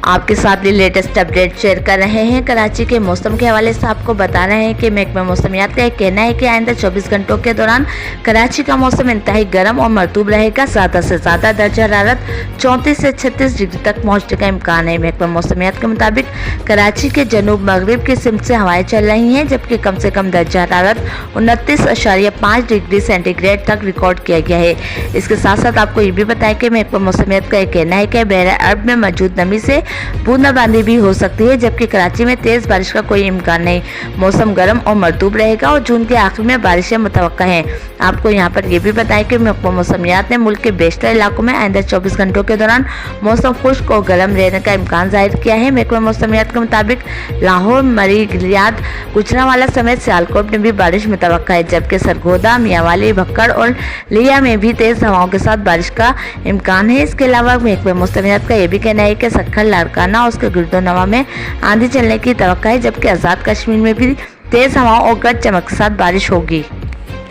आपके साथ ये लेटेस्ट अपडेट शेयर कर रहे हैं। कराची के मौसम के हवाले से आपको बता रहे हैं कि महकमा मौसमियात का कहना है कि आइंदा 24 घंटों के दौरान कराची का मौसम इंतहाई गर्म और मरतूब रहेगा। ज़्यादा से ज़्यादा दर्जा हरारत 34 से 36 डिग्री तक पहुँचने का इम्कान है। महकमा मौसमियात के मुताबिक कराची के जनूब मगरिब की सिमत से हवाएं चल रही हैं, जबकि कम से कम दर्जा हरारत 29.5 डिग्री सेंटीग्रेड तक रिकॉर्ड किया गया है। इसके साथ साथ आपको ये भी बताया कि महकमा मौसमियात का कहना है कि बहर अरब में मौजूद नमी से बूंदाबांदी भी हो सकती है, जबकि कराची में तेज बारिश का कोई इम्कान नहीं। मौसम गर्म और मरतूब रहेगा और जून के आखिर में बारिशें मुतवक्का हैं। आपको यहाँ पर यह भी बताया कि महकमा मौसमियात ने मुल्क के बेशतर इलाकों में आइंदा 24 घंटों के दौरान मौसम खुश्क और गर्म रहने का इम्कान जाहिर किया है। महकमा मौसमियात के मुताबिक लाहौर, मरी, गिलियाद, गुजरांवाला समेत सियालकोट में भी बारिश मुतवक्का है, जबकि सरगोदा, मियांवाली, भक्कड़ और लिया में भी तेज हवाओं के साथ बारिश का इम्कान है। इसके अलावा महकमा मौसमियात का यह भी कहना है कि सखर, लाड़काना और उसके गिरदोनवा में आंधी चलने की तवक्का है, जबकि आज़ाद कश्मीर में भी तेज हवाओं और गरज चमक के साथ बारिश होगी।